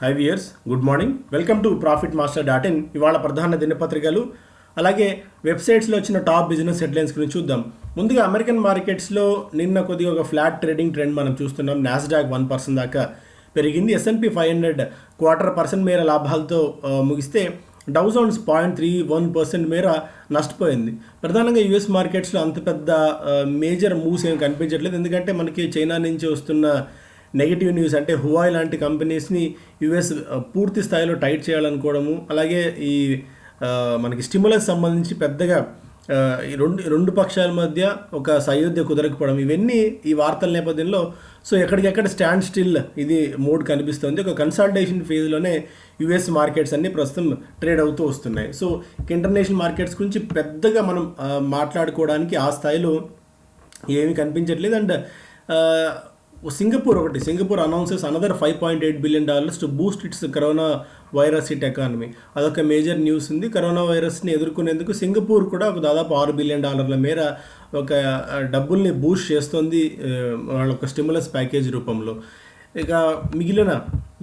High weirs, good morning. Welcome to profit master dot in. ఇవాళ ప్రధాన దినపత్రికలు అలాగే వెబ్సైట్స్లో వచ్చిన టాప్ బిజినెస్ హెడ్లైన్స్ గురించి చూద్దాం. ముందుగా అమెరికన్ మార్కెట్స్లో నిన్న కొద్దిగా ఒక ఫ్లాట్ ట్రేడింగ్ ట్రెండ్ మనం చూస్తున్నాం. నాస్డాక్ 1% దాకా పెరిగింది. S&P 500 0.25% మేర లాభాలతో ముగిస్తే డౌ జోన్స్ 0.31% మేర నష్టపోయింది. ప్రధానంగా యూఎస్ మార్కెట్స్లో అంత పెద్ద మేజర్ మూవ్స్ ఏం కనిపించట్లేదు. ఎందుకంటే మనకి చైనా నుంచి వస్తున్న నెగిటివ్ న్యూస్, అంటే హువాయ్ లాంటి కంపెనీస్ని యుఎస్ పూర్తి స్థాయిలో టైట్ చేయాలనుకోవడము, అలాగే ఈ మనకి స్టిములస్ సంబంధించి పెద్దగా ఈ రెండు పక్షాల మధ్య ఒక సయోధ్య కుదరకపోవడం, ఇవన్నీ ఈ వార్తల నేపథ్యంలో ఎక్కడికెక్కడ స్టాండ్ స్టిల్ ఇది మోడ్ కనిపిస్తుంది. ఒక కన్సాలిడేషన్ ఫేజ్లోనే యుఎస్ మార్కెట్స్ అన్నీ ప్రస్తుతం ట్రేడ్ అవుతూ వస్తున్నాయి. ఇంటర్నేషనల్ మార్కెట్స్ గురించి పెద్దగా మనం మాట్లాడుకోవడానికి ఆ స్థాయిలో ఏమీ కనిపించట్లేదు. And Singapore announces another $5.8 billion to Boost it's corona virus hit economy. అదొక మేజర్ న్యూస్ ఉంది. కరోనా వైరస్ని ఎదుర్కొనేందుకు సింగపూర్ కూడా ఒక దాదాపు $6 billion మేర ఒక డబ్బుల్ని బూస్ట్ చేస్తుంది వాళ్ళ ఒక స్టిములస్ ప్యాకేజ్ రూపంలో. ఇక మిగిలిన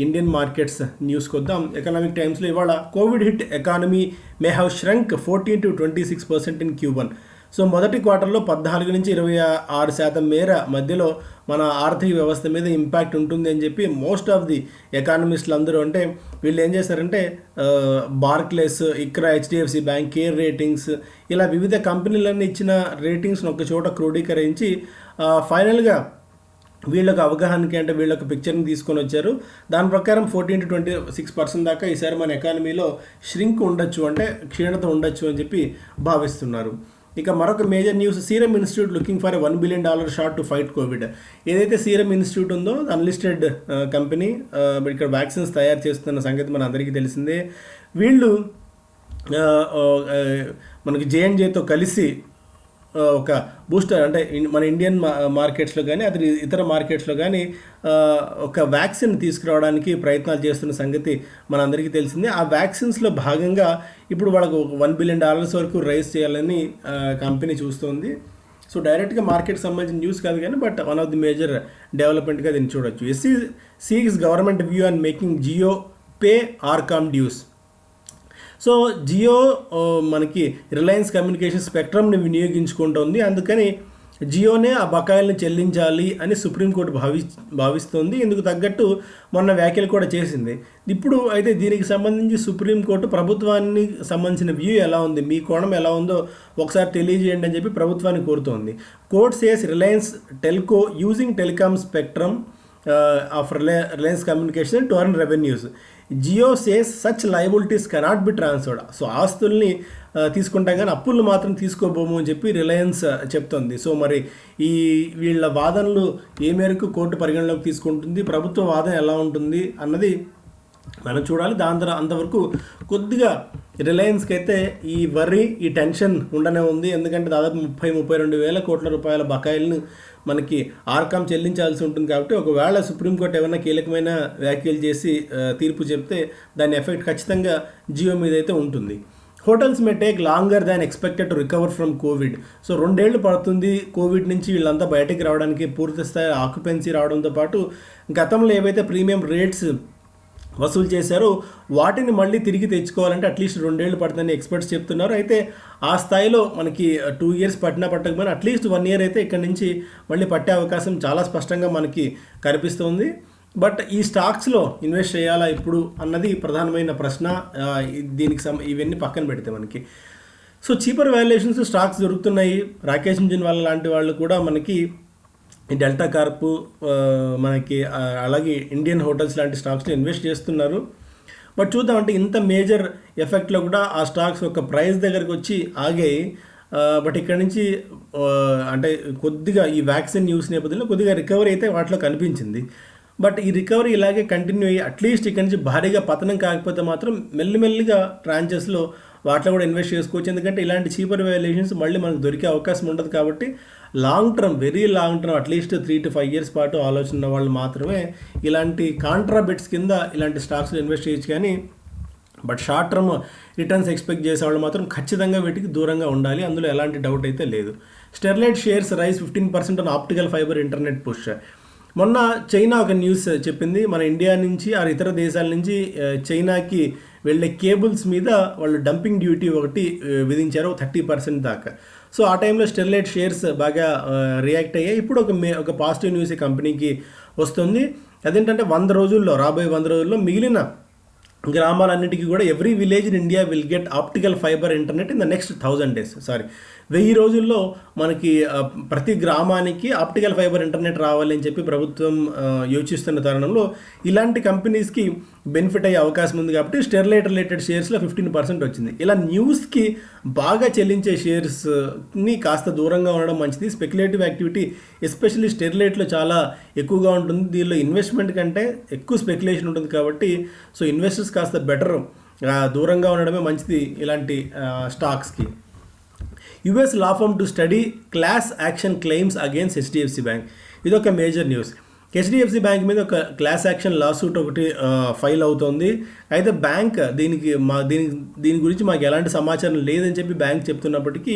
ఇండియన్ మార్కెట్స్ న్యూస్కి వద్దాం. ఎకనామిక్ టైమ్స్లో ఇవాళ Covid hit economy may have ష్రంక్ 14 to 26% in Q1. మొదటి క్వార్టర్లో 14 నుంచి 26% మేర మధ్యలో మన ఆర్థిక వ్యవస్థ మీద ఇంపాక్ట్ ఉంటుంది అని చెప్పి మోస్ట్ ఆఫ్ ది ఎకానమిస్టులు అందరూ, అంటే వీళ్ళు ఏం చేశారంటే Barclays, Iqra, HDFC bank, care ratings, ఇలా వివిధ కంపెనీలన్నీ ఇచ్చిన రేటింగ్స్ని ఒక చోట క్రోడీకరించి ఫైనల్గా వీళ్ళకి అవగాహనకి, అంటే వీళ్ళకి పిక్చర్ని తీసుకొని వచ్చారు. దాని ప్రకారం 14 to 26% దాకా ఈసారి మన ఎకానమీలో ష్రింక్ ఉండొచ్చు, అంటే క్షీణత ఉండొచ్చు అని చెప్పి భావిస్తున్నారు. ఇక మరొక major news, serum institute looking for $1 billion shot to fight Covid. ఏదైతే సీరం ఇన్స్టిట్యూట్ ఉందో అన్లిస్టెడ్ కంపెనీ, ఇక్కడ వ్యాక్సిన్స్ తయారు చేస్తున్న సంగతి మన అందరికీ తెలిసిందే. వీళ్ళు మనకి J&Jతో కలిసి ఒక బూస్టర్, అంటే మన ఇండియన్ మార్కెట్స్లో కానీ అది ఇతర మార్కెట్స్లో కానీ ఒక వ్యాక్సిన్ తీసుకురావడానికి ప్రయత్నాలు చేస్తున్న సంగతి మనందరికీ తెలిసిందే. ఆ వ్యాక్సిన్స్లో భాగంగా ఇప్పుడు వాళ్ళకు $1 billion వరకు రైజ్ చేయాలని కంపెనీ చూస్తుంది. డైరెక్ట్గా మార్కెట్కి సంబంధించిన న్యూస్ కాదు కానీ but one of the major డెవలప్మెంట్గా దీన్ని చూడొచ్చు. SEC seeks government view and making Jio pay RCom dues. Jio మనకి రిలయన్స్ కమ్యూనికేషన్ స్పెక్ట్రమ్ని వినియోగించుకుంటుంది, అందుకని జియోనే ఆ బకాయిల్ని చెల్లించాలి అని సుప్రీంకోర్టు భావిస్తుంది. ఇందుకు తగ్గట్టు మొన్న వ్యాఖ్యలు కూడా చేసింది. ఇప్పుడు అయితే దీనికి సంబంధించి సుప్రీంకోర్టు ప్రభుత్వానికి సంబంధించిన వ్యూ ఎలా ఉంది, మీ కోణం ఎలా ఉందో ఒకసారి తెలియజేయండి అని చెప్పి ప్రభుత్వాన్ని కోరుతోంది. Court says Reliance telco using telecom spectrum of Reliance communication to earn revenues. Jio says such liabilities cannot be transferred. ఆస్తుల్ని తీసుకుంటాం కానీ అప్పులు మాత్రం తీసుకోబోము అని చెప్పి రిలయన్స్ చెప్తుంది. మరి ఈ వీళ్ళ వాదనలు ఏ మేరకు కోర్టు పరిగణలోకి తీసుకుంటుంది, ప్రభుత్వ వాదన ఎలా ఉంటుంది అన్నది మనం చూడాలి. అంతవరకు కొద్దిగా రిలయన్స్కి అయితే ఈ ఈ టెన్షన్ ఉండనే ఉంది. ఎందుకంటే దాదాపు 32 వేల కోట్ల రూపాయల బకాయిలను మనకి ఆర్కామ్ చెల్లించాల్సి ఉంటుంది. కాబట్టి ఒకవేళ సుప్రీంకోర్టు ఏమైనా కీలకమైన వ్యాఖ్యలు చేసి తీర్పు చెప్తే దాని ఎఫెక్ట్ ఖచ్చితంగా జియో మీద అయితే ఉంటుంది. Hotels may take longer than expected to recover from Covid. 2 ఏళ్ళు పడుతుంది కోవిడ్ నుంచి వీళ్ళంతా బయటకు రావడానికి, పూర్తి స్థాయి ఆక్యుపెన్సీ రావడంతో పాటు గతంలో ఏవైతే ప్రీమియం రేట్స్ వసూలు చేశారో వాటిని మళ్ళీ తిరిగి తెచ్చుకోవాలంటే అట్లీస్ట్ 2 ఏళ్ళు పడుతుందని ఎక్స్పర్ట్స్ చెప్తున్నారు. అయితే ఆ స్థాయిలో మనకి 2 years పట్టకపోయినా అట్లీస్ట్ 1 year అయితే ఇక్కడ నుంచి మళ్ళీ పట్టే అవకాశం చాలా స్పష్టంగా మనకి కనిపిస్తుంది. బట్ ఈ స్టాక్స్లో ఇన్వెస్ట్ చేయాలా ఇప్పుడు అన్నది ప్రధానమైన ప్రశ్న. దీనికి ఇవన్నీ పక్కన పెడితే మనకి చీపర్ వాల్యుయేషన్స్ స్టాక్స్ దొరుకుతున్నాయి. రాకేష్ ఇంజిన్ వాళ్ళ లాంటి వాళ్ళు కూడా మనకి డెల్టా కార్పు, మనకి అలాగే ఇండియన్ హోటల్స్ లాంటి స్టాక్స్లో ఇన్వెస్ట్ చేస్తున్నారు. బట్ చూద్దామంటే ఇంత మేజర్ ఎఫెక్ట్లో కూడా ఆ స్టాక్స్ ఒక ప్రైస్ దగ్గరకు వచ్చి ఆగాయి. బట్ ఇక్కడ నుంచి అంటే కొద్దిగా ఈ వ్యాక్సిన్ న్యూస్ నేపథ్యంలో కొద్దిగా రికవరీ అయితే వాటిలో కనిపించింది. బట్ ఈ రికవరీ ఇలాగే కంటిన్యూ అయ్యి అట్లీస్ట్ ఇక్కడ నుంచి భారీగా పతనం కాకపోతే మాత్రం మెల్లిమెల్లిగా ట్రాంచెస్లో వాటిలో కూడా ఇన్వెస్ట్ చేసుకోవచ్చు. ఎందుకంటే ఇలాంటి చీపర్ వాల్యుయేషన్స్ మళ్ళీ మనకు దొరికే అవకాశం ఉండదు. కాబట్టి very long term at least 3 to 5 years పాటు ఆలోచన ఉన్న వాళ్ళు మాత్రమే ఇలాంటి కాంట్రా బెట్స్ కింద ఇలాంటి స్టాక్స్లో ఇన్వెస్ట్ చేయొచ్చు. కానీ but short term returns expect చేసేవాళ్ళు మాత్రం ఖచ్చితంగా వీటికి దూరంగా ఉండాలి, అందులో ఎలాంటి డౌట్ అయితే లేదు. Sterlite shares rise 15% on optical fibre internet push. మొన్న చైనా ఒక న్యూస్ చెప్పింది, మన ఇండియా నుంచి ఆ ఇతర దేశాల నుంచి చైనాకి వెళ్ళే కేబుల్స్ మీద వాళ్ళు డంపింగ్ డ్యూటీ ఒకటి విధించారు 30% దాకా. సో ఆ టైంలో స్టెర్లైట్ షేర్స్ బాగా రియాక్ట్ అయ్యాయి. ఇప్పుడు ఒక పాజిటివ్ న్యూస్ ఈ కంపెనీకి వస్తుంది. అదేంటంటే రాబోయే 100 రోజుల్లో మిగిలిన గ్రామాలన్నిటికీ కూడా every village in India will get optical fibre internet in the next 1000 days. 1000 రోజుల్లో మనకి ప్రతి గ్రామానికి ఆప్టికల్ ఫైబర్ ఇంటర్నెట్ రావాలి అని చెప్పి ప్రభుత్వం యోచిస్తున్న తరుణంలో ఇలాంటి కంపెనీస్కి బెనిఫిట్ అయ్యే అవకాశం ఉంది. కాబట్టి స్టెర్లైట్ రిలేటెడ్ షేర్స్లో 15% వచ్చింది. ఇలా న్యూస్కి బాగా చెల్లించే షేర్స్ని కాస్త దూరంగా ఉండడం మంచిది. స్పెక్యులేటివ్ యాక్టివిటీ ఎస్పెషల్లీ స్టెర్లైట్లో చాలా ఎక్కువగా ఉంటుంది. దీనిలో ఇన్వెస్ట్మెంట్ కంటే ఎక్కువ స్పెక్యులేషన్ ఉంటుంది. కాబట్టి సో ఇన్వెస్టర్స్ కాస్త బెటర్ దూరంగా ఉండడమే మంచిది ఇలాంటి స్టాక్స్కి. US law firm to study class action claims against HDFC bank. ఇదొక మేజర్ న్యూస్. హెచ్డిఎఫ్సి బ్యాంక్ మీద ఒక క్లాస్ యాక్షన్ లాసూట్ ఒకటి ఫైల్ అవుతోంది. అయితే బ్యాంక్ దీని గురించి మాకు ఎలాంటి సమాచారం లేదని చెప్పి బ్యాంక్ చెప్తున్నప్పటికీ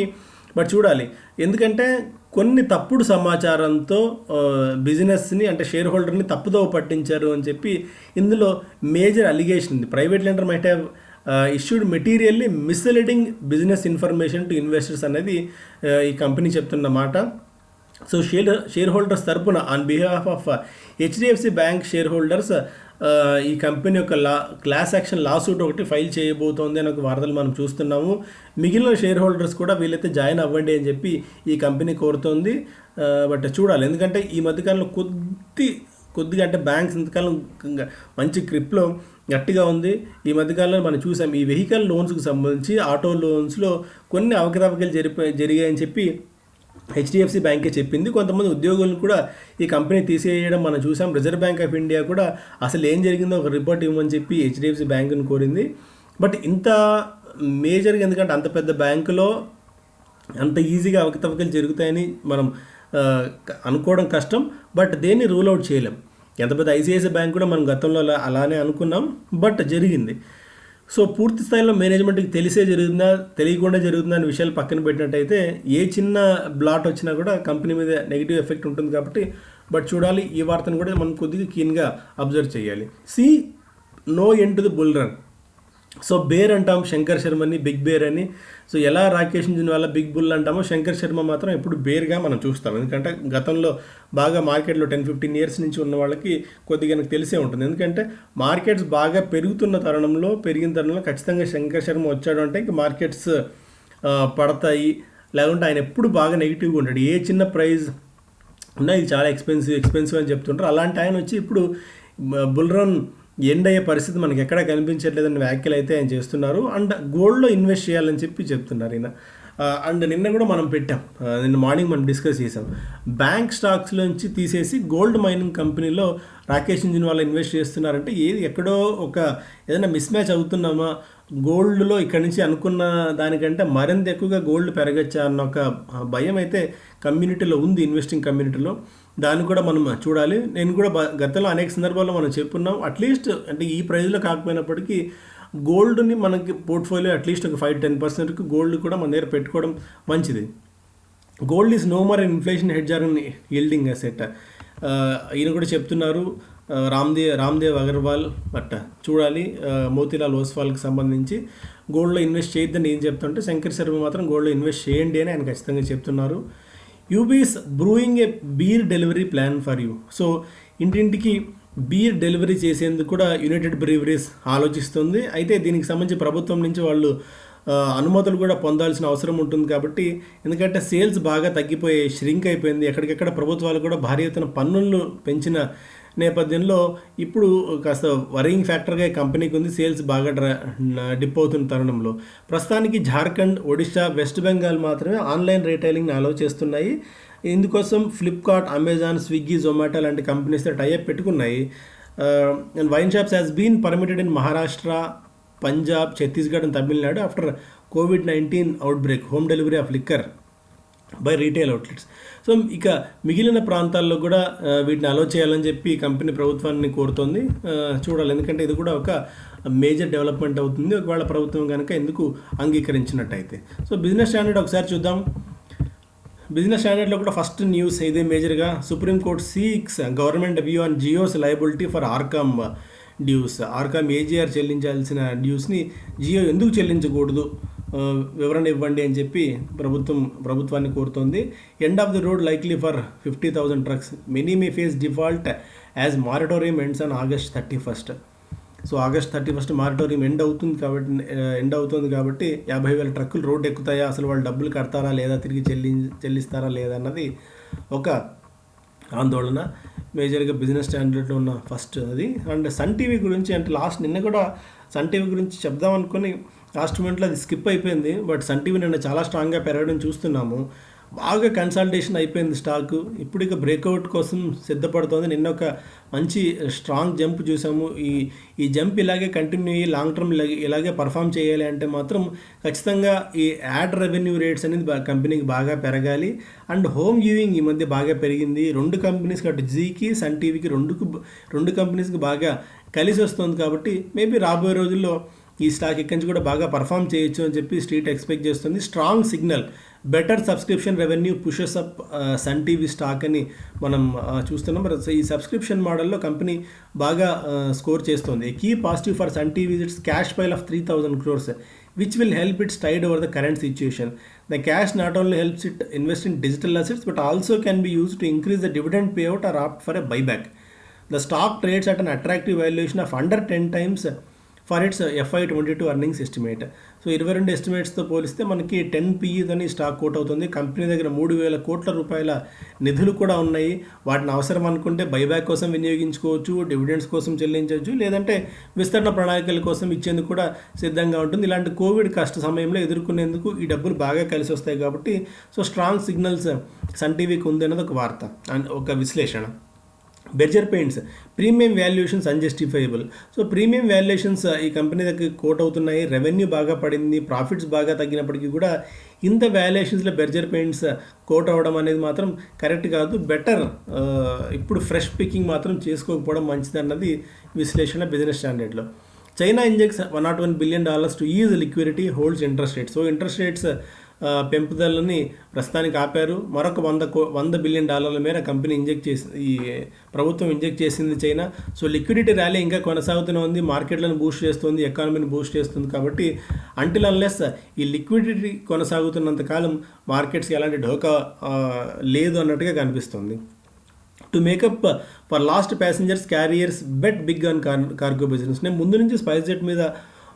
బట్ చూడాలి. ఎందుకంటే కొన్ని తప్పుడు సమాచారంతో బిజినెస్ని అంటే షేర్ హోల్డర్ని తప్పుదోవ పట్టించారు అని చెప్పి ఇందులో మేజర్ అలిగేషన్ ఉంది. Private lender might have issued materially misleading business information to investors అనేది ఈ కంపెనీ చెప్తున్న మాట. సో షేర్ హోల్డర్స్ తరపున on behalf of HDFC bank share holders ఈ కంపెనీ యొక్క క్లాస్ యాక్షన్ లాసూట్ ఒకటి ఫైల్ చేయబోతోంది అని ఒక వార్తలు మనం చూస్తున్నాము. మిగిలిన షేర్ హోల్డర్స్ కూడా వీళ్ళైతే జాయిన్ అవ్వండి అని చెప్పి ఈ కంపెనీ కోరుతోంది. బట్ చూడాలి, ఎందుకంటే ఈ మధ్యకాలంలో కొద్దిగా అంటే బ్యాంక్స్ ఇంతకాలం మంచి క్రిప్లో గట్టిగా ఉంది. ఈ మధ్యకాలంలో మనం చూసాం ఈ వెహికల్ లోన్స్కి సంబంధించి ఆటో లోన్స్లో కొన్ని అవకతవకలు జరిగాయని చెప్పి హెచ్డిఎఫ్సి బ్యాంకే చెప్పింది. కొంతమంది ఉద్యోగులను కూడా ఈ కంపెనీ తీసేయడం మనం చూసాం. రిజర్వ్ బ్యాంక్ ఆఫ్ ఇండియా కూడా అసలు ఏం జరిగిందో ఒక రిపోర్ట్ ఇవ్వమని చెప్పి హెచ్డిఎఫ్సి బ్యాంకును కోరింది. బట్ ఇంత మేజర్గా, ఎందుకంటే అంత పెద్ద బ్యాంకులో అంత ఈజీగా అవకతవకలు జరుగుతాయని మనం అనుకోవడం కష్టం. బట్ దేన్ని రూల్ అవుట్ చేయలేం. ఎంత పెద్ద ఐసిఐసిఐ బ్యాంక్ కూడా మనం గతంలో అలానే అనుకున్నాం, బట్ జరిగింది. సో పూర్తి స్థాయిలో మేనేజ్మెంట్కి తెలిసే జరుగుతుందా తెలియకుండా జరుగుతుందా అనే విషయాలు పక్కన పెట్టినట్టయితే ఏ చిన్న బ్లాట్ వచ్చినా కూడా కంపెనీ మీద నెగిటివ్ ఎఫెక్ట్ ఉంటుంది. కాబట్టి బట్ చూడాలి, ఈ వార్తను కూడా మనం కొద్దిగా కీన్గా అబ్జర్వ్ చేయాలి. No end to the bull run. So bear అంటాం శంకర్ శర్మని, బిగ్ బేర్ అని. సో ఎలా రాకేష్ వల్ల బిగ్ బుల్ అంటామో శంకర్ శర్మ మాత్రం ఎప్పుడు బేర్గా మనం చూస్తాం. ఎందుకంటే గతంలో బాగా మార్కెట్లో 10-15 years నుంచి ఉన్న వాళ్ళకి కొద్దిగా నాకు తెలిసే ఉంటుంది. ఎందుకంటే మార్కెట్స్ బాగా పెరిగిన తరుణంలో ఖచ్చితంగా శంకర్ శర్మ వచ్చాడు అంటే ఇంక మార్కెట్స్ పడతాయి. లేకుంటే ఆయన ఎప్పుడు బాగా నెగిటివ్గా ఉంటాడు. ఏ చిన్న ప్రైజ్ ఉన్నా ఇది చాలా ఎక్స్పెన్సివ్ అని చెప్తుంటారు. అలాంటి ఆయన వచ్చి ఇప్పుడు బుల్ రన్ ఎండ్ అయ్యే పరిస్థితి మనకి ఎక్కడా కనిపించట్లేదని వ్యాఖ్యలు అయితే ఆయన చేస్తున్నారు. అండ్ గోల్డ్లో ఇన్వెస్ట్ చేయాలని చెప్పి చెప్తున్నారు ఈయన. అండ్ నిన్న కూడా మనం పెట్టాం, నిన్న మార్నింగ్ మనం డిస్కస్ చేసాం. బ్యాంక్ స్టాక్స్లోంచి తీసేసి గోల్డ్ మైనింగ్ కంపెనీలో రాకేష్ జున్వాలా ఇన్వెస్ట్ చేస్తున్నారంటే ఎక్కడో ఏదైనా మిస్ మ్యాచ్ అవుతున్నామా? గోల్డ్లో ఇక్కడ నుంచి అనుకున్న దానికంటే మరింత ఎక్కువగా గోల్డ్ పెరగచ్చా అన్న ఒక భయం అయితే కమ్యూనిటీలో ఉంది, ఇన్వెస్టింగ్ కమ్యూనిటీలో. దాన్ని కూడా మనం చూడాలి. నేను కూడా గతంలో అనేక సందర్భాల్లో మనం చెప్పున్నాం, అట్లీస్ట్ అంటే ఈ ప్రైజ్లో కాకపోయినప్పటికీ గోల్డ్ని మనకి పోర్ట్ఫోలియో అట్లీస్ట్ ఒక 5-10% గోల్డ్ కూడా మన దగ్గర పెట్టుకోవడం మంచిది. Gold is no more inflation hedger and yielding asset. ఈయన కూడా చెప్తున్నారు రామ్దేవ్ అగర్వాల్. బట్ చూడాలి, మోతీలాల్ ఓస్వాల్కి సంబంధించి గోల్డ్లో ఇన్వెస్ట్ చేయొద్దని ఏం చెప్తుంటే శంకర్ శర్మ మాత్రం గోల్డ్లో ఇన్వెస్ట్ చేయండి అని ఆయన ఖచ్చితంగా చెప్తున్నారు. UB's brewing a beer delivery plan for you. So ఇంటింటికి బీర్ డెలివరీ చేసేందుకు కూడా యునైటెడ్ బ్రీవరీస్ ఆలోచిస్తుంది. అయితే దీనికి సంబంధించి ప్రభుత్వం నుంచి వాళ్ళు అనుమతులు కూడా పొందాల్సిన అవసరం ఉంటుంది. కాబట్టి ఎందుకంటే సేల్స్ బాగా తగ్గిపోయాయి, ష్రింక్ అయిపోయింది. ఎక్కడికెక్కడ ప్రభుత్వాలు కూడా భారీ ఎత్తున పన్నులను పెంచిన నేపథ్యంలో ఇప్పుడు కాస్త వరింగ్ ఫ్యాక్టర్గా కంపెనీకి ఉంది. సేల్స్ బాగా డిప్ అవుతున్న తరుణంలో ప్రస్తుతానికి జార్ఖండ్, ఒడిశా, వెస్ట్ బెంగాల్ మాత్రమే ఆన్లైన్ రీటైలింగ్ని అలౌ చేస్తున్నాయి. ఇందుకోసం ఫ్లిప్కార్ట్, అమెజాన్, స్విగ్గీ, జొమాటో లాంటి కంపెనీస్తో టైఅప్ పెట్టుకున్నాయి. And wine shops has been permitted in Maharashtra, Punjab, Chhattisgarh and Tamil Nadu after COVID-19 outbreak, home delivery of liquor by retail outlets. So ఇక మిగిలిన ప్రాంతాల్లో కూడా వీటిని అలో చేయాలని చెప్పి కంపెనీ ప్రభుత్వాన్ని కోరుతోంది. చూడాలి, ఎందుకంటే ఇది కూడా ఒక మేజర్ డెవలప్మెంట్ అవుతుంది ఒకవేళ ప్రభుత్వం కనుక ఎందుకు అంగీకరించినట్టయితే. సో బిజినెస్ స్టాండర్డ్ ఒకసారి చూద్దాం. బిజినెస్ స్టాండర్డ్లో కూడా ఫస్ట్ న్యూస్ ఇదే మేజర్గా, supreme court seeks government view on Jio's liability for RCom dues. RCom AGR చెల్లించాల్సిన డ్యూస్ని జియో ఎందుకు చెల్లించకూడదు, వివరణ ఇవ్వండి అని చెప్పి ప్రభుత్వాన్ని కోరుతోంది. End of the road likely for 50,000 trucks, many May face default as moratorium ends on August 31st. So August 31st moratorium end అవుతుంది కాబట్టి 50,000 ట్రక్కులు రోడ్డు ఎక్కుతాయా, అసలు వాళ్ళు డబ్బులు కడతారా లేదా, తిరిగి చెల్లిస్తారా లేదా అన్నది ఒక ఆందోళన. మేజర్గా బిజినెస్ స్టాండర్డ్లో ఉన్న ఫస్ట్ అది. అండ్ సన్ టీవీ గురించి అంటే నిన్న కూడా సన్ టీవీ గురించి చెప్దాం అనుకుని లాస్ట్ మూమెంట్లో అది స్కిప్ అయిపోయింది. బట్ సన్ టీవీ నిన్న చాలా స్ట్రాంగ్గా పెరగడం చూస్తున్నాము. బాగా కన్సల్టేషన్ అయిపోయింది స్టాకు, ఇప్పుడు ఇక బ్రేక్అవుట్ కోసం సిద్ధపడుతోంది. నిన్న ఒక మంచి స్ట్రాంగ్ జంప్ చూసాము. ఈ జంప్ ఇలాగే కంటిన్యూ అయ్యి లాంగ్ టర్మ్ ఇలాగే పర్ఫామ్ చేయాలి అంటే మాత్రం ఖచ్చితంగా ఈ యాడ్ రెవెన్యూ రేట్స్ అనేది కంపెనీకి బాగా పెరగాలి. అండ్ హోమ్ వ్యూయింగ్ ఈ మధ్య బాగా పెరిగింది. రెండు కంపెనీస్కి, అటు జీకి సన్ టీవీకి రెండు కంపెనీస్కి బాగా కలిసి వస్తుంది. కాబట్టి మేబీ రాబోయే రోజుల్లో ఈ స్టాక్ ఇక్కడి నుంచి కూడా బాగా పర్ఫామ్ చేయొచ్చు అని చెప్పి స్ట్రీట్ ఎక్స్పెక్ట్ చేస్తుంది. Strong signal, better subscription revenue pushes up Sun TV stock అని మనం చూస్తున్నాం. మరి ఈ సబ్స్క్రిప్షన్ మోడల్లో కంపెనీ బాగా స్కోర్ చేస్తుంది. Key positive for Sun TV it's cash pile of 3,000 crores, which will help it tide over the current situation. The cash not only helps it invest in digital assets but also can be used to increase the dividend payout or opt for a buyback. The stock trades at an attractive valuation of under 10 times for it's FY22 earnings estimate. So 22 ఎస్టిమేట్స్తో పోలిస్తే మనకి 10 PEతోని stock coat అవుతుంది. Company దగ్గర 3,000 కోట్ల రూపాయల నిధులు కూడా ఉన్నాయి. వాటిని అవసరం అనుకుంటే బైబ్యాక్ కోసం వినియోగించుకోవచ్చు, డివిడెండ్స్ కోసం చెల్లించవచ్చు, లేదంటే విస్తరణ ప్రణాళికల కోసం ఇచ్చేందుకు కూడా సిద్ధంగా ఉంటుంది. ఇలాంటి కోవిడ్ కష్ట సమయంలో ఎదుర్కొనేందుకు ఈ డబ్బులు బాగా కలిసి వస్తాయి కాబట్టి సో స్ట్రాంగ్ సిగ్నల్స్ సన్ టీవీకి ఉంది అన్నది ఒక వార్త అండ్ ఒక విశ్లేషణ. Berger paints premium valuations unjustifiable. So premium valuations ఈ కంపెనీ దగ్గర కోట్ అవుతున్నాయి. రెవెన్యూ బాగా పడింది, ప్రాఫిట్స్ బాగా తగ్గినప్పటికీ కూడా ఇంత వాల్యుయేషన్స్లో బెర్జర్ పెయింట్స్ కోట్ అవ్వడం అనేది మాత్రం కరెక్ట్ కాదు. బెటర్ ఇప్పుడు ఫ్రెష్ పికింగ్ మాత్రం చేసుకోకపోవడం మంచిది అన్నది విశ్లేషణ బిజినెస్ స్టాండర్డ్లో. China injects $101 billion to ease liquidity holds interest rates. So interest rates పెంపుదలని ప్రస్తుతానికి ఆపారు. మరొక $100 billion మేర కంపెనీ ఈ ప్రభుత్వం ఇంజెక్ట్ చేసింది చైనా. సో లిక్విడిటీ ర్యాలీ ఇంకా కొనసాగుతూనే ఉంది, మార్కెట్లను బూస్ట్ చేస్తుంది, ఎకానమీని బూస్ట్ చేస్తుంది. కాబట్టి అంటిల్ అన్లెస్ ఈ లిక్విడిటీ కొనసాగుతున్నంత కాలం మార్కెట్స్కి ఎలాంటి ఢోకా లేదు అన్నట్టుగా కనిపిస్తుంది. To make up for lost passengers carriers bet big on cargo business. నేను ముందు నుంచి స్పైస్ జెట్ మీద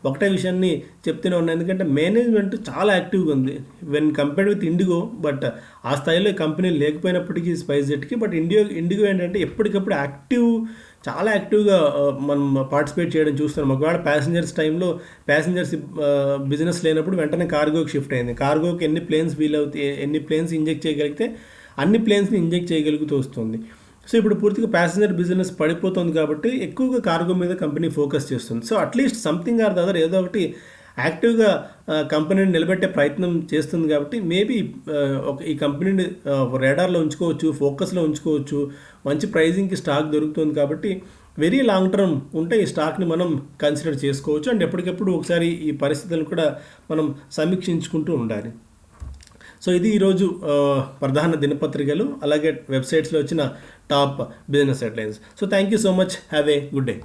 ఒకటే విషయాన్ని చెప్తూనే ఉన్నాయి, ఎందుకంటే మేనేజ్మెంట్ చాలా యాక్టివ్గా ఉంది when compared with IndiGo. But ఆ స్థాయిలో కంపెనీ లేకపోయినప్పటికీ స్పైస్ జెట్కి, బట్ ఇండిగో ఏంటంటే ఎప్పటికప్పుడు చాలా యాక్టివ్గా మనం పార్టిసిపేట్ చేయడం చూస్తున్నాం. ఒకవేళ ప్యాసింజర్స్ బిజినెస్ లేనప్పుడు వెంటనే కార్గోకి షిఫ్ట్ అయింది. కార్గోకి ఎన్ని ప్లేన్స్ ఎన్ని ప్లేన్స్ ఇంజెక్ట్ చేయగలిగితే అన్ని ప్లేన్స్ని ఇంజెక్ట్ చేయగలుగుతూ వస్తుంది. సో ఇప్పుడు పూర్తిగా ప్యాసింజర్ బిజినెస్ పడిపోతుంది కాబట్టి ఎక్కువగా కార్గో మీద కంపెనీ ఫోకస్ చేస్తుంది. So at least something or the other ఏదో ఒకటి యాక్టివ్గా కంపెనీని నిలబెట్టే ప్రయత్నం చేస్తుంది. కాబట్టి మేబీ ఈ కంపెనీని రేడార్లో ఉంచుకోవచ్చు, ఫోకస్లో ఉంచుకోవచ్చు. మంచి ప్రైజింగ్కి స్టాక్ దొరుకుతుంది కాబట్టి వెరీ లాంగ్ టర్మ్ ఉంటే ఈ స్టాక్ని మనం కన్సిడర్ చేసుకోవచ్చు. అండ్ ఎప్పటికెప్పుడు ఒకసారి ఈ పరిస్థితులను కూడా మనం సమీక్షించుకుంటూ ఉండాలి. సో ఇది ఈరోజు ప్రధాన దినపత్రికలు అలాగే వెబ్సైట్స్లో వచ్చిన top business headlines. So thank you so much, have a good day.